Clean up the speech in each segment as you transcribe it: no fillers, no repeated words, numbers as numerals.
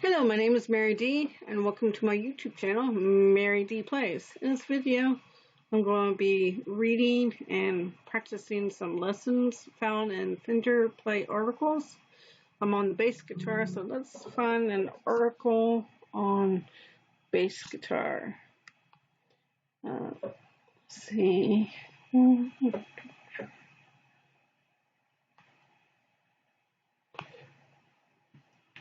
Hello, my name is MaryD, and welcome to my YouTube channel, MaryD Plays. In this video, I'm going to be reading and practicing some lessons found in Fender Play articles. I'm on the bass guitar, so let's find an article on bass guitar. Let's see.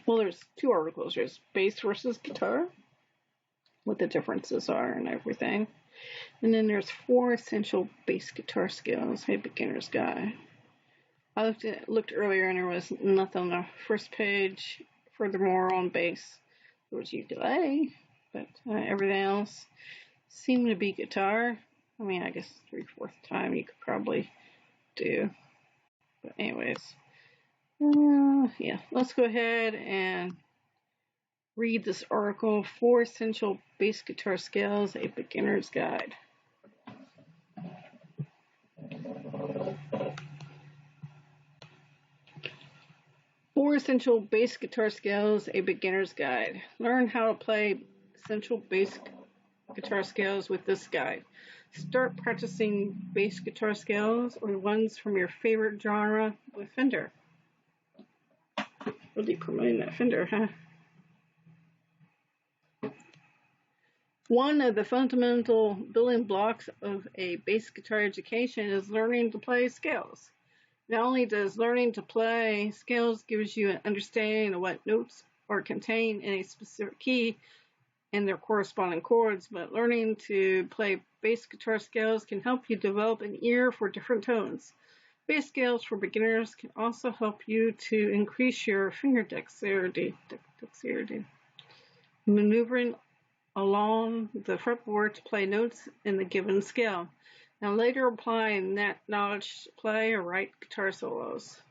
Well, there's two articles. There's bass versus guitar, what the differences are and everything. And then there's 4 essential bass guitar skills, a beginner's guide. I looked earlier and there was nothing on the first page. Furthermore, on bass, there was ukulele, but everything else seemed to be guitar. I mean, I guess 3/4 time you could probably do. But anyways, yeah, let's go ahead and read this article, 4 Essential Bass Guitar Scales, a Beginner's Guide. Four Essential Bass Guitar Scales, a Beginner's Guide. Learn how to play essential bass guitar scales with this guide. Start practicing bass guitar scales or ones from your favorite genre with Fender. Really promoting that Fender, huh? One of the fundamental building blocks of a bass guitar education is learning to play scales. Not only does learning to play scales gives you an understanding of what notes are contained in a specific key and their corresponding chords, but learning to play bass guitar scales can help you develop an ear for different tones. Bass scales for beginners can also help you to increase your finger dexterity. Maneuvering along the fretboard to play notes in the given scale. Now later applying that knowledge to play or write guitar solos.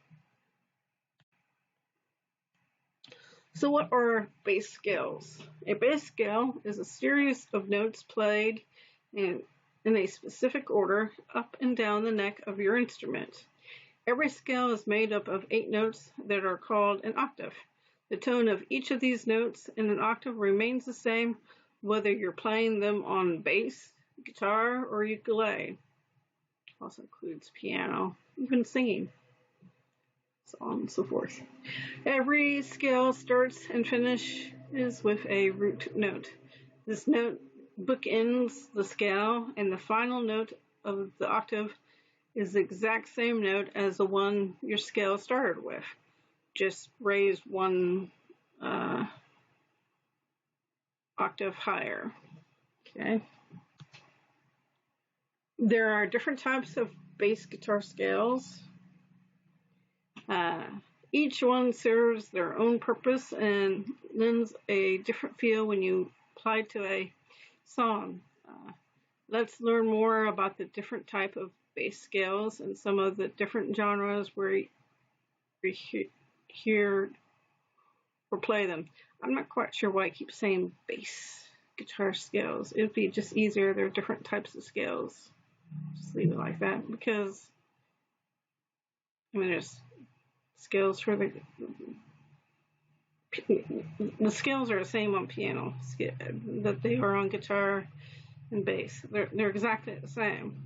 So what are bass scales? A bass scale is a series of notes played in a specific order up and down the neck of your instrument. Every scale is made up of 8 notes that are called an octave. The tone of each of these notes in an octave remains the same whether you're playing them on bass, guitar, or ukulele. Also includes piano, even singing, so on and so forth. Every scale starts and finishes with a root note. This note bookends the scale, and the final note of the octave is the exact same note as the one your scale started with. Just raised one octave higher. Okay. There are different types of bass guitar scales. Each one serves their own purpose and lends a different feel when you apply to a song. Let's learn more about the different type of bass scales and some of the different genres where you hear or play them. I'm not quite sure why I keep saying bass guitar scales. It'd be just easier. There are different types of scales. Just leave it like that because, I mean, there's scales for the scales are the same on piano that they are on guitar and bass. They're exactly the same.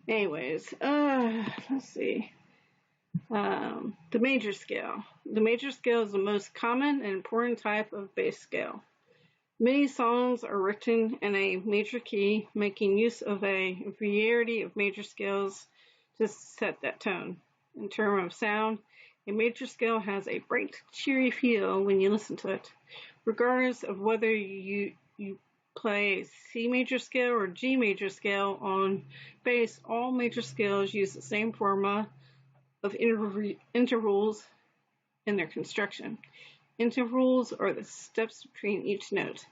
Anyways, let's see. The major scale. The major scale is the most common and important type of bass scale. Many songs are written in a major key, making use of a variety of major scales to set that tone. In terms of sound, a major scale has a bright, cheery feel when you listen to it. Regardless of whether you play a C major scale or G major scale on bass, all major scales use the same formula of intervals in their construction. Intervals are the steps between each note,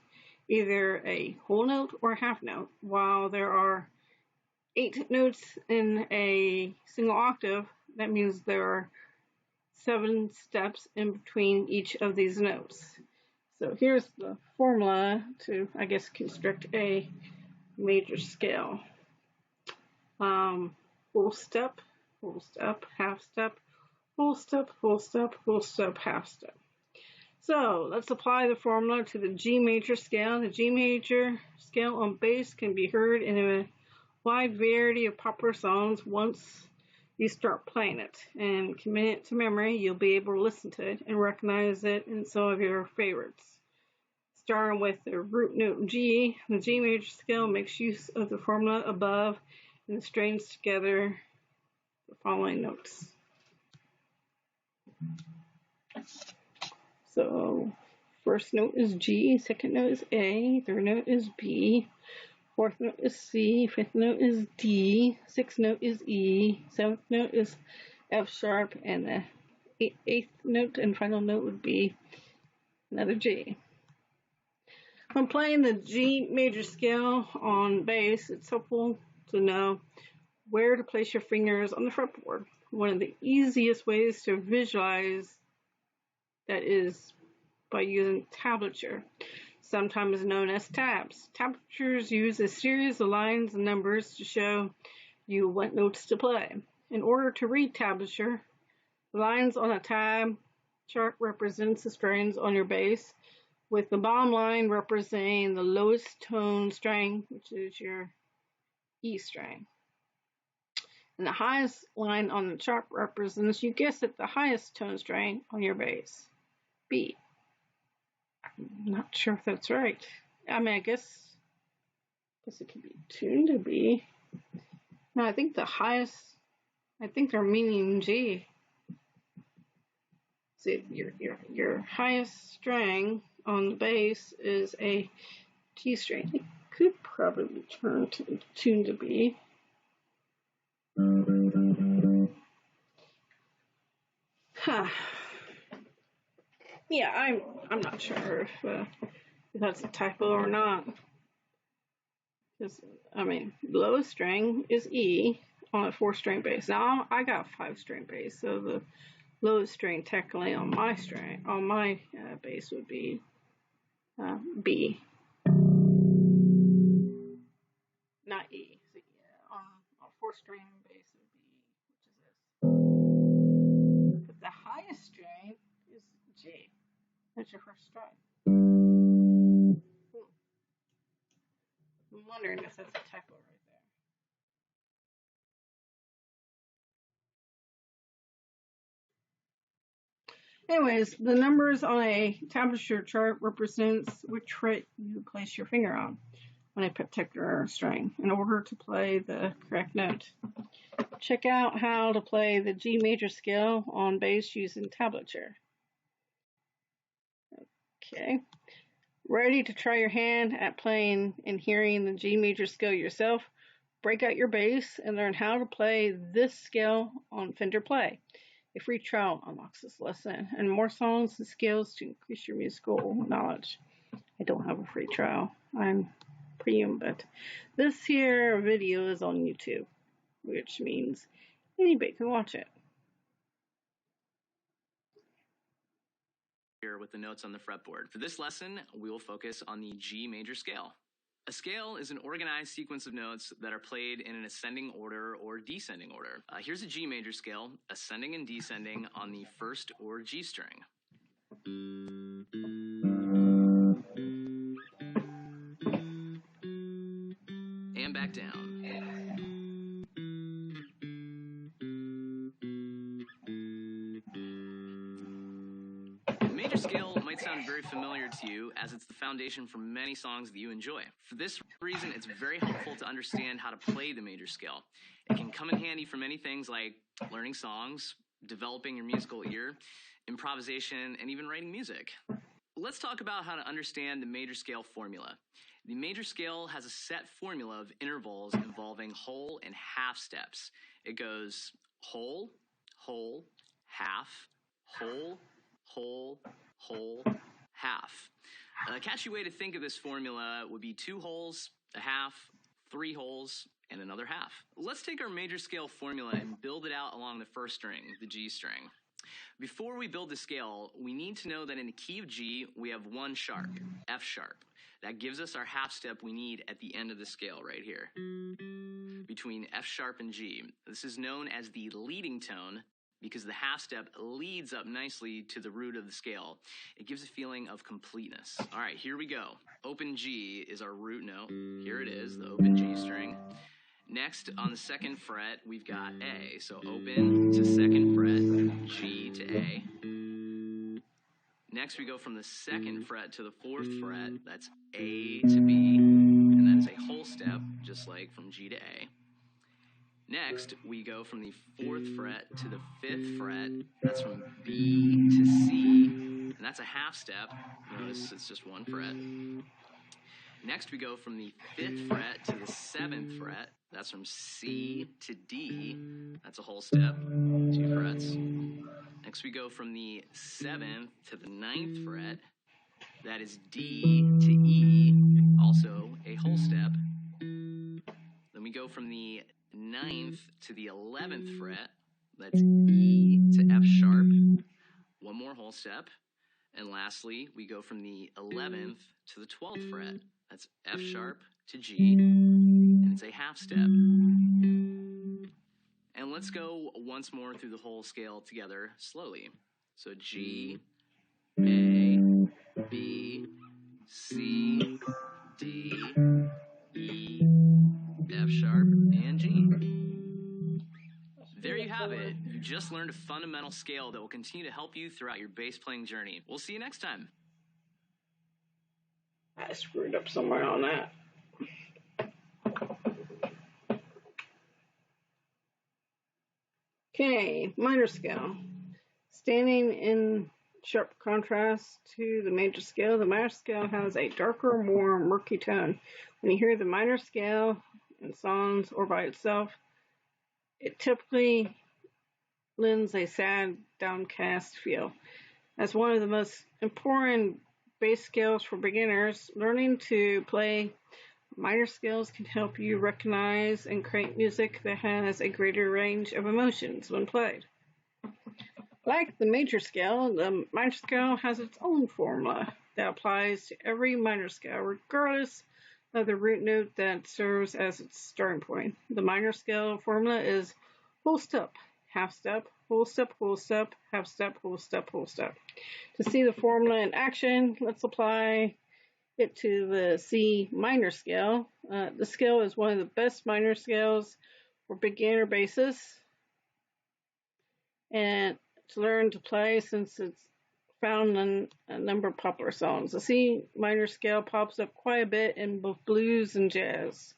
either a whole note or a half note. While there are 8 notes in a single octave, that means there are 7 steps in between each of these notes. So here's the formula to, I guess, construct a major scale. Whole step, half step, full step, full step, full step, half step. So let's apply the formula to the G major scale. The G major scale on bass can be heard in a wide variety of popular songs once you start playing it and commit it to memory. You'll be able to listen to it and recognize it in some of your favorites. Starting with the root note G, the G major scale makes use of the formula above and strings together the following notes. So first note is G, second note is A, third note is B, fourth note is C, fifth note is D, sixth note is E, seventh note is F sharp, and the eighth note and final note would be another G. When playing the G major scale on bass, it's helpful to know where to place your fingers on the fretboard. One of the easiest ways to visualize that is by using tablature, sometimes known as tabs. Tablatures use a series of lines and numbers to show you what notes to play. In order to read tablature, the lines on a tab chart represents the strings on your bass, with the bottom line representing the lowest tone string, which is your E string. And the highest line on the chart represents, you guessed it, the highest tone string on your bass, B. I'm not sure if that's right. I mean, I guess it could be tuned to B. No, I think the highest, I think they're meaning G. See, your highest string on the bass is a G string. It could probably turn to tune to B. Huh. Yeah, I'm not sure if that's a typo or not. Because I mean, lowest string is E on a 4-string bass. Now I got a 5-string bass, so the lowest string technically on my bass would be B, not E. So yeah, on a 4-string bass would be, which is this. But the highest string is G. That's your first string. I'm wondering if that's a typo right there. Anyways, the numbers on a tablature chart represents which fret you place your finger on a particular string in order to play the correct note. Check out how to play the G major scale on bass using tablature. Okay. Ready to try your hand at playing and hearing the G major scale yourself? Break out your bass and learn how to play this scale on Fender Play. A free trial unlocks this lesson and more songs and skills to increase your musical knowledge. I don't have a free trial. I'm premium, but this here video is on YouTube, which means anybody can watch it. Here with the notes on the fretboard. For this lesson, we will focus on the G major scale. A scale is an organized sequence of notes that are played in an ascending order or descending order. Here's a G major scale, ascending and descending on the first or G string. And back down. Major scale might sound very familiar to you as it's the foundation for many songs that you enjoy. For this reason, it's very helpful to understand how to play the major scale. It can come in handy for many things like learning songs, developing your musical ear, improvisation, and even writing music. Let's talk about how to understand the major scale formula. The major scale has a set formula of intervals involving whole and half steps. It goes whole, whole, half, whole, whole, whole, half. A catchy way to think of this formula would be 2 wholes, a half, 3 wholes, and another half. Let's take our major scale formula and build it out along the first string, the G string. Before we build the scale, we need to know that in the key of G, we have 1 sharp, F sharp. That gives us our half step we need at the end of the scale right here, between F sharp and G. This is known as the leading tone, because the half step leads up nicely to the root of the scale. It gives a feeling of completeness. All right, here we go. Open G is our root note. Here it is, the open G string. Next, on the second fret, we've got A. So open to second fret, G to A. Next, we go from the second fret to the fourth fret. That's A to B, and that is a whole step, just like from G to A. Next, we go from the fourth fret to the fifth fret. That's from B to C, and that's a half step. Notice it's just one fret. Next, we go from the fifth fret to the seventh fret. That's from C to D. That's a whole step, 2 frets. Next, we go from the 7th to the 9th fret. That is D to E, also a whole step. Then we go from the 9th to the 11th fret. That's E to F sharp, 1 more whole step. And lastly, we go from the 11th to the 12th fret. That's F sharp to G, and it's a half step. And let's go once more through the whole scale together slowly. So G, A, B, C, D, E, F sharp, and G. There you have it. You just learned a fundamental scale that will continue to help you throughout your bass playing journey. We'll see you next time. I screwed up somewhere on that. Okay, minor scale. Standing in sharp contrast to the major scale, the minor scale has a darker, more murky tone. When you hear the minor scale in songs or by itself, it typically lends a sad, downcast feel. As one of the most important bass scales for beginners, learning to play minor scales can help you recognize and create music that has a greater range of emotions when played. Like the major scale, the minor scale has its own formula that applies to every minor scale, regardless of the root note that serves as its starting point. The minor scale formula is whole step, half step, whole step, whole step, half step, whole step, whole step. To see the formula in action, let's apply it to the C minor scale. The scale is one of the best minor scales for beginner bassists and to learn to play since it's found in a number of popular songs. The C minor scale pops up quite a bit in both blues and jazz.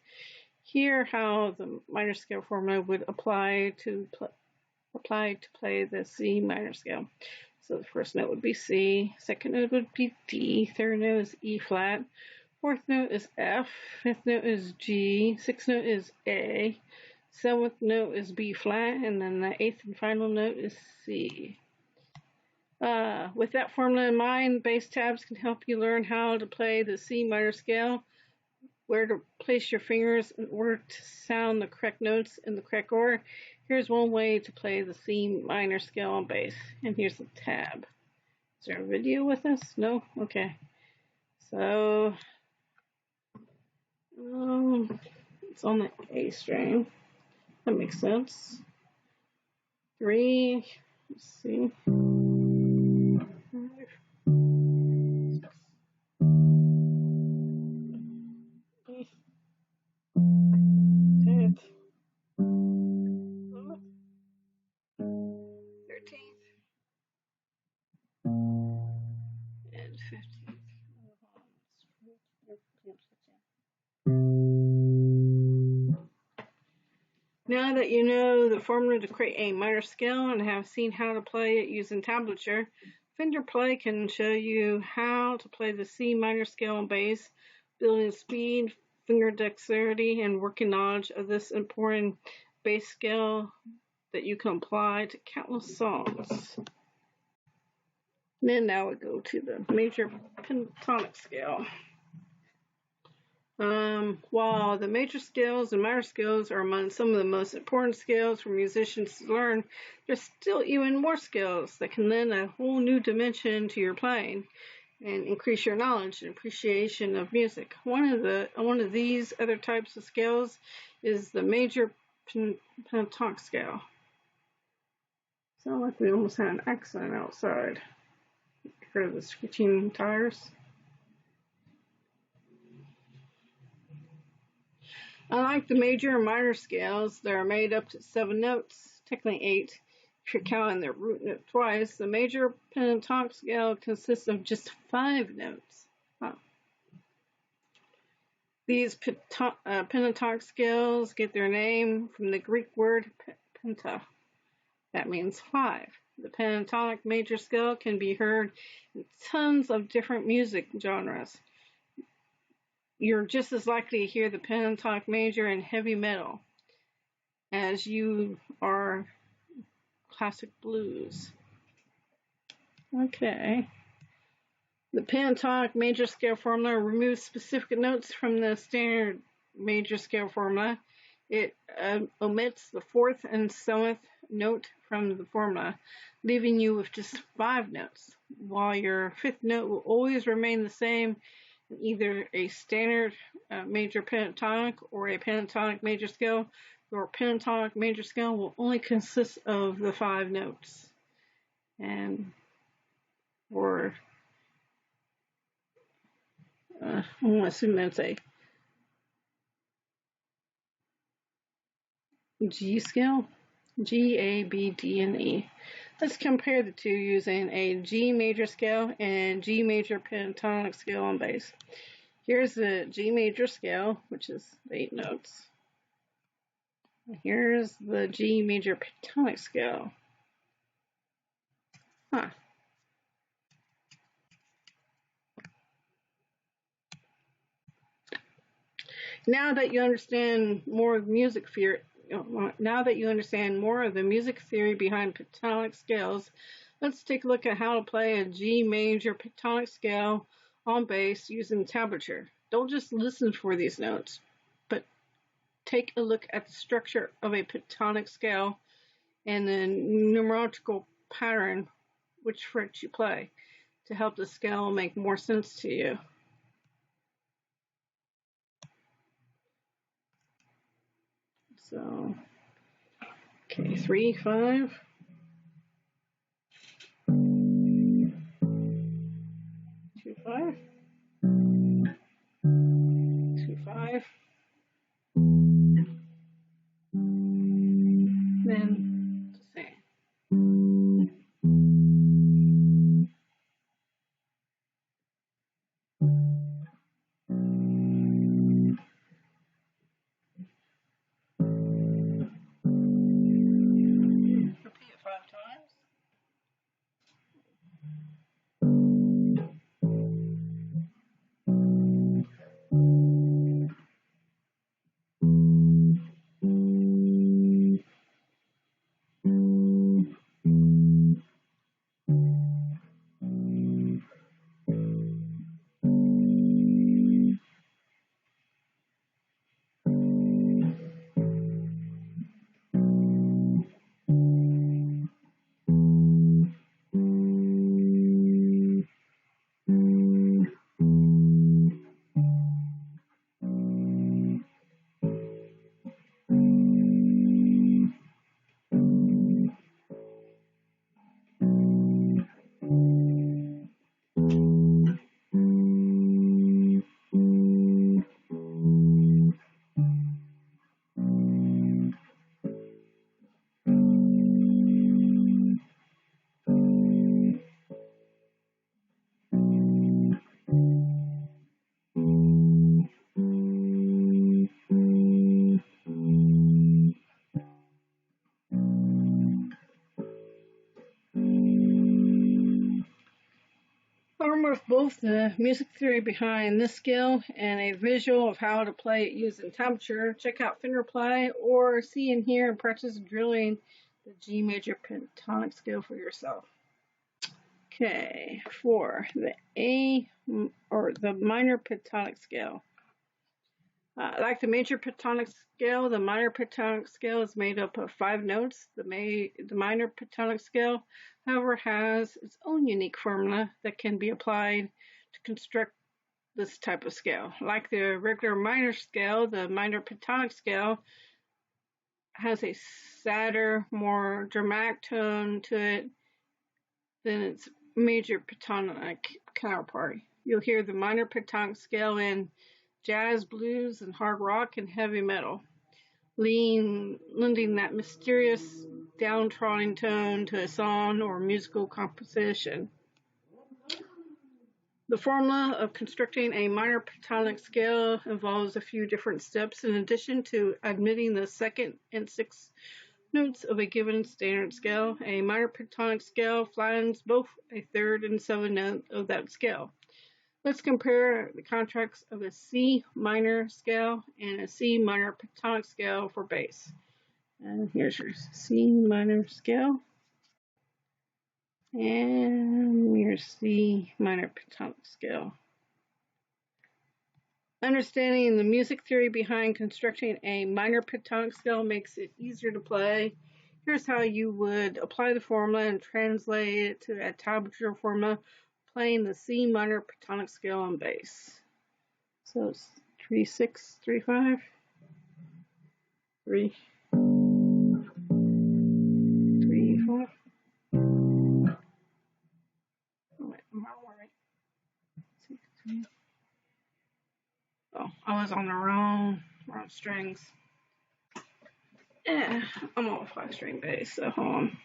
Hear how the minor scale formula would apply to play the C minor scale. So the first note would be C, second note would be D, third note is E flat, fourth note is F, fifth note is G, sixth note is A, seventh note is B flat, and then the eighth and final note is C. With that formula in mind, bass tabs can help you learn how to play the C minor scale, where to place your fingers in order to sound the correct notes in the correct order. Here's one way to play the C minor scale on bass, and here's the tab. Is there a video with this? No? Okay. So, it's on the A string. That makes sense. 3, let's see. 15th. Now that you know the formula to create a minor scale and have seen how to play it using tablature, Fender Play can show you how to play the C minor scale on bass, building speed, finger dexterity, and working knowledge of this important bass scale that you can apply to countless songs. And then now we go to the Major Pentatonic scale. While the major scales and minor scales are among some of the most important scales for musicians to learn, there's still even more scales that can lend a whole new dimension to your playing and increase your knowledge and appreciation of music. One of these other types of scales is the Major Pentatonic scale. Sound like we almost had an accident outside. Heard the screeching tires. Unlike the major and minor scales, that are made up to 7 notes, technically 8 if you're counting the root note twice. The major pentatonic scale consists of just 5 notes. Huh. These pentatonic scales get their name from the Greek word penta. That means 5. The pentatonic major scale can be heard in tons of different music genres. You're just as likely to hear the pentatonic major in heavy metal as you are classic blues. Okay. The pentatonic major scale formula removes specific notes from the standard major scale formula. It omits the 4th and 7th note from the formula, leaving you with just 5 notes, while your 5th note will always remain the same in either a standard major pentatonic or a pentatonic major scale. Your pentatonic major scale will only consist of the 5 notes. And for I'm going to assume that's a G scale, G, A, B, D, and E. Let's compare the two using a G major scale and G major pentatonic scale on bass. Here's the G major scale, which is 8 notes. Here's the G major pentatonic scale. Huh. Now that you understand more of music theory, behind pentatonic scales, let's take a look at how to play a G major pentatonic scale on bass using tablature. Don't just listen for these notes, but take a look at the structure of a pentatonic scale and the numerological pattern which frets you play to help the scale make more sense to you. So, okay, 3, 5. 2, 5. 2, 5. Then the same. Repeat it 5 times. With both the music theory behind this scale and a visual of how to play it using tablature, check out Fender Play or see and hear and practice drilling the G major pentatonic scale for yourself. Okay, 4, the minor pentatonic scale. Like the major pentatonic scale, the minor pentatonic scale is made up of 5 notes. The minor pentatonic scale, however, has its own unique formula that can be applied to construct this type of scale. Like the regular minor scale, the minor pentatonic scale has a sadder, more dramatic tone to it than its major pentatonic counterpart. You'll hear the minor pentatonic scale in jazz, blues, and hard rock and heavy metal, lending that mysterious, downtrodden tone to a song or musical composition. The formula of constructing a minor pentatonic scale involves a few different steps in addition to admitting the second and sixth notes of a given standard scale. A minor pentatonic scale flattens both a third and seventh note of that scale. Let's compare the contracts of a C minor scale and a C minor pentatonic scale for bass. And here's your C minor scale and your C minor pentatonic scale. Understanding the music theory behind constructing a minor pentatonic scale makes it easier to play. Here's how you would apply the formula and translate it to a tablature formula, playing the C minor pentatonic scale on bass. So it's 3, 6, 3, 5, 3, 3, 5. Oh, wait, I'm not right. 6, 3. Oh, I was on the wrong strings. Yeah, I'm on 5-string bass, so hold on.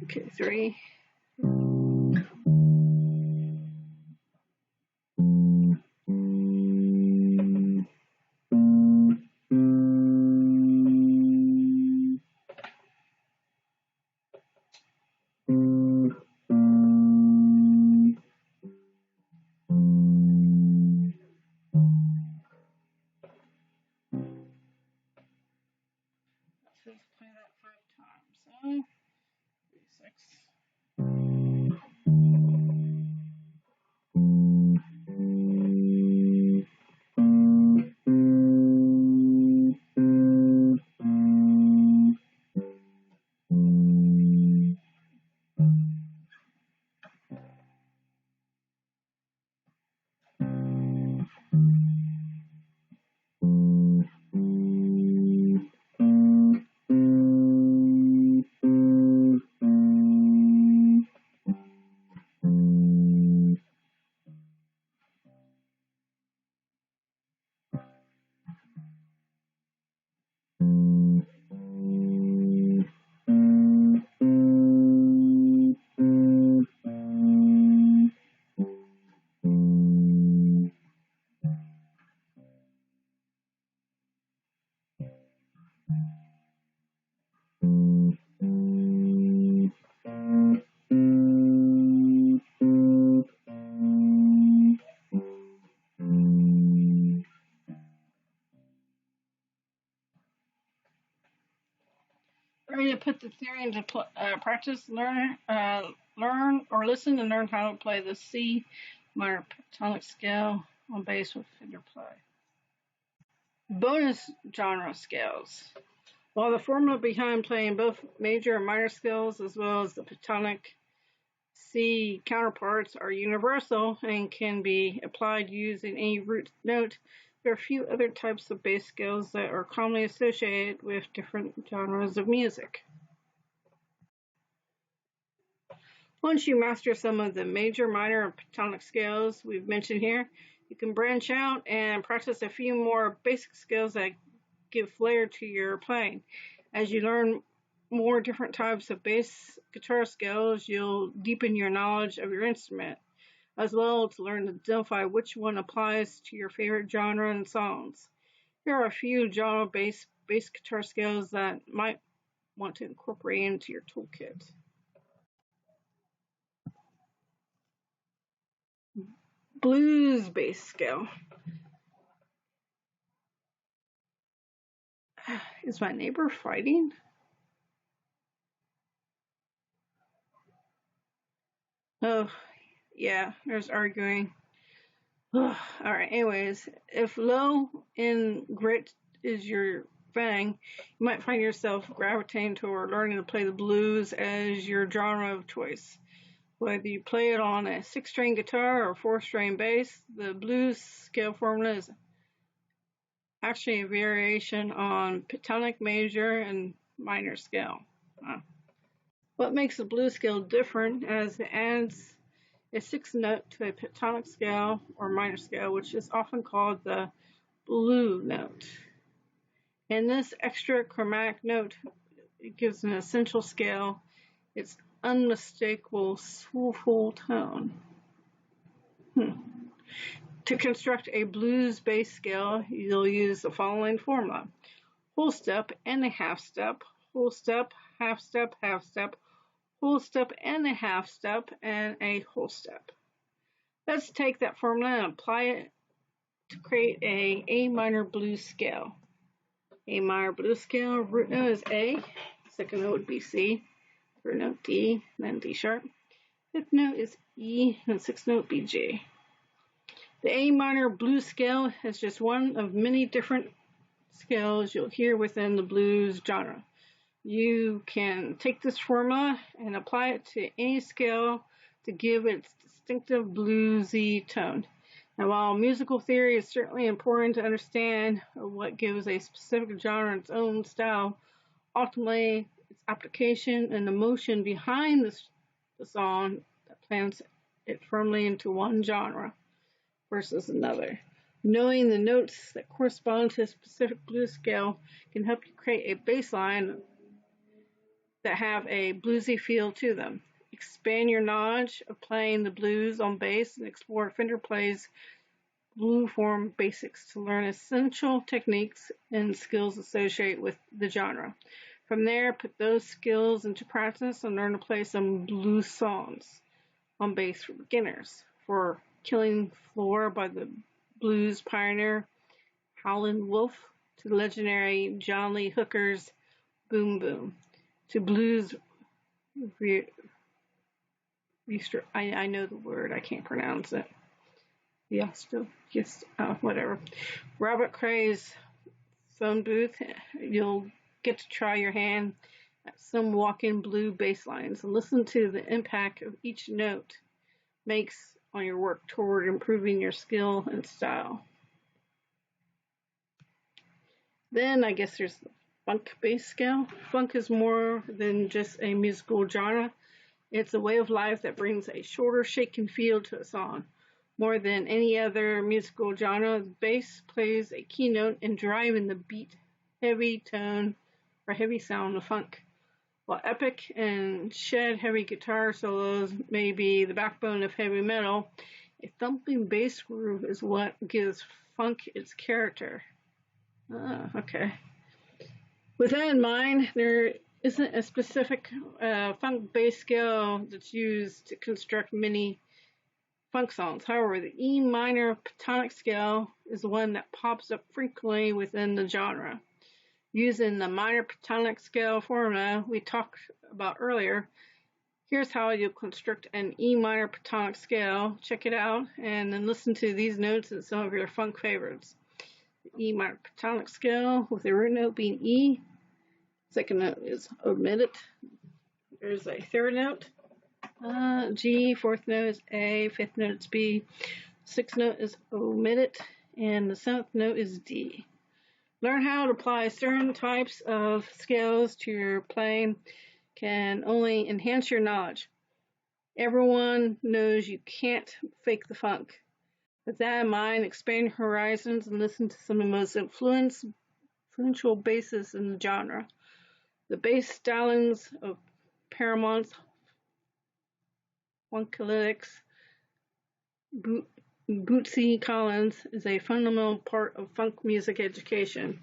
Okay, 3. Let's play that 5 times. So, 3, 6. Ready to put the theory into practice? Learn or listen and learn how to play the C minor pentatonic scale on bass with Fender play. Bonus genre scales. While the formula behind playing both major and minor scales, as well as the pentatonic C counterparts, are universal and can be applied using any root note, there are a few other types of bass scales that are commonly associated with different genres of music. Once you master some of the major, minor, and pentatonic scales we've mentioned here, you can branch out and practice a few more basic scales that give flair to your playing. As you learn more different types of bass guitar scales, you'll deepen your knowledge of your instrument, as well as learn to identify which one applies to your favorite genre and songs. Here are a few genre-based bass guitar scales that might want to incorporate into your toolkit. Blues bass scale. Is my neighbor fighting? Oh, yeah, there's arguing. All right, anyways, if low in grit is your thing, you might find yourself gravitating toward learning to play the blues as your genre of choice. Whether you play it on a 6-string guitar or 4-string bass, the blues scale formula is actually a variation on Platonic major and minor scale. What makes the blues scale different as it adds a sixth note to a Platonic scale or minor scale, which is often called the blue note. And this extra chromatic note gives an essential scale its unmistakable soulful tone. To construct a blues bass scale, you'll use the following formula: whole step and a half step, whole step, half step, half step, whole step and a half step, and a whole step. Let's take that formula and apply it to create a A minor blues scale. A minor blues scale, root note is A, second note would be C, third note D, then D sharp. Fifth note is E, and sixth note would be G. The A minor blues scale is just one of many different scales you'll hear within the blues genre. You can take this formula and apply it to any scale to give its distinctive bluesy tone. Now, while musical theory is certainly important to understand what gives a specific genre its own style, ultimately its application and emotion behind the song that plants it firmly into one genre versus another. Knowing the notes that correspond to a specific blues scale can help you create a bass line that have a bluesy feel to them. Expand your knowledge of playing the blues on bass and explore Fender Plays Blue Form Basics to learn essential techniques and skills associated with the genre. From there, put those skills into practice and learn to play some blues songs on bass for beginners. For Killing Floor by the blues pioneer Howlin' Wolf, to legendary John Lee Hooker's Boom Boom, to blues I know the word, I can't pronounce it. Whatever. Robert Cray's Phone Booth, you'll get to try your hand at some walk-in blue bass lines and listen to the impact of each note makes on your work toward improving your skill and style. Then I guess there's the funk bass scale. Funk is more than just a musical genre. It's a way of life that brings a shorter, shaken feel to a song. More than any other musical genre, the bass plays a key note in driving the beat, heavy tone, or heavy sound of funk. While epic and shed-heavy guitar solos may be the backbone of heavy metal, a thumping bass groove is what gives funk its character. Okay. With that in mind, there isn't a specific funk bass scale that's used to construct many funk songs. However, the E minor Pentatonic scale is one that pops up frequently within the genre. Using the minor Pentatonic scale formula we talked about earlier, here's how you'll construct an E minor Pentatonic scale. Check it out and then listen to these notes and some of your funk favorites. The E minor Pentatonic scale with the root note being E. Second note is omitted. There's a third note, G. Fourth note is A. Fifth note is B. Sixth note is omitted. And the seventh note is D. Learn how to apply certain types of scales to your playing can only enhance your knowledge. Everyone knows you can't fake the funk. With that in mind, expand your horizons and listen to some of the most influential basses in the genre. The bass stylings of Paramount's Funkalytics, Bootsy Collins is a fundamental part of funk music education,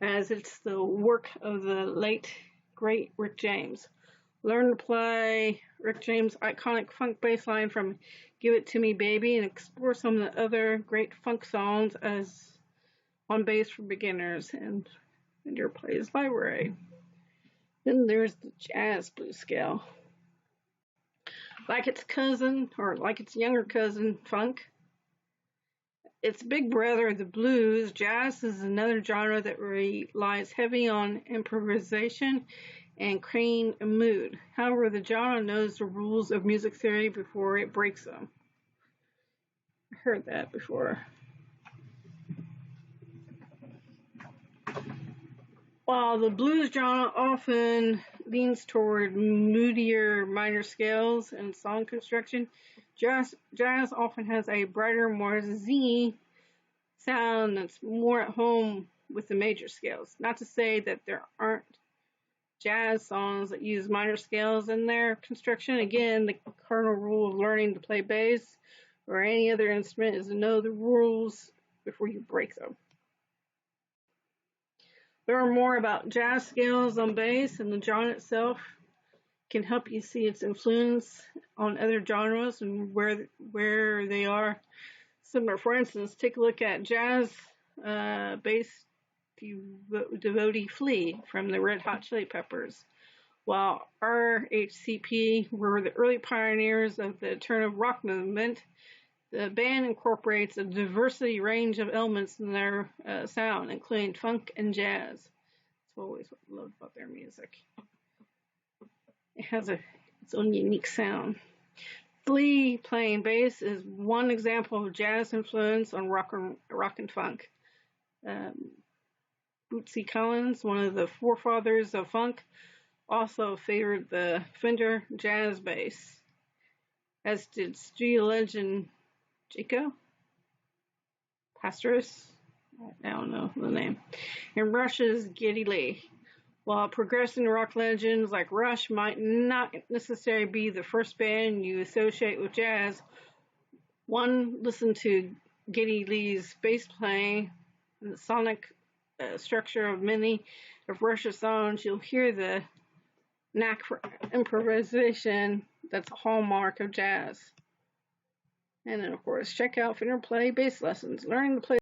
as it's the work of the late, great Rick James. Learn to play Rick James' iconic funk bass line from Give It To Me Baby and explore some of the other great funk songs as on bass for beginners in Fender Plays Library. Then there's the jazz blues scale. Like its cousin, or like its younger cousin, funk, its big brother, the blues, jazz is another genre that relies heavy on improvisation and creating a mood. However, the genre knows the rules of music theory before it breaks them. I heard that before. While the blues genre often leans toward moodier minor scales and song construction, jazz often has a brighter, more zingy sound that's more at home with the major scales. Not to say that there aren't jazz songs that use minor scales in their construction. Again, the cardinal rule of learning to play bass or any other instrument is to know the rules before you break them. Learn more about jazz scales on bass, and the genre itself can help you see its influence on other genres and where they are similar. For instance, take a look at jazz bass devotee Flea from the Red Hot Chili Peppers. While RHCP were the early pioneers of the alternative rock movement, the band incorporates a diversity range of elements in their sound, including funk and jazz. That's always what I love about their music. It has its own unique sound. Flea playing bass is one example of jazz influence on rock and funk. Bootsy Collins, one of the forefathers of funk, also favored the Fender jazz bass, as did studio legend Jaco Pastorius, I don't know the name, and Rush's Geddy Lee. While progressive rock legends like Rush might not necessarily be the first band you associate with jazz, one listen to Geddy Lee's bass playing and the sonic structure of many of Rush's songs, you'll hear the knack for improvisation that's a hallmark of jazz. And then, of course, check out Fender Play Bass Lessons. Learning to play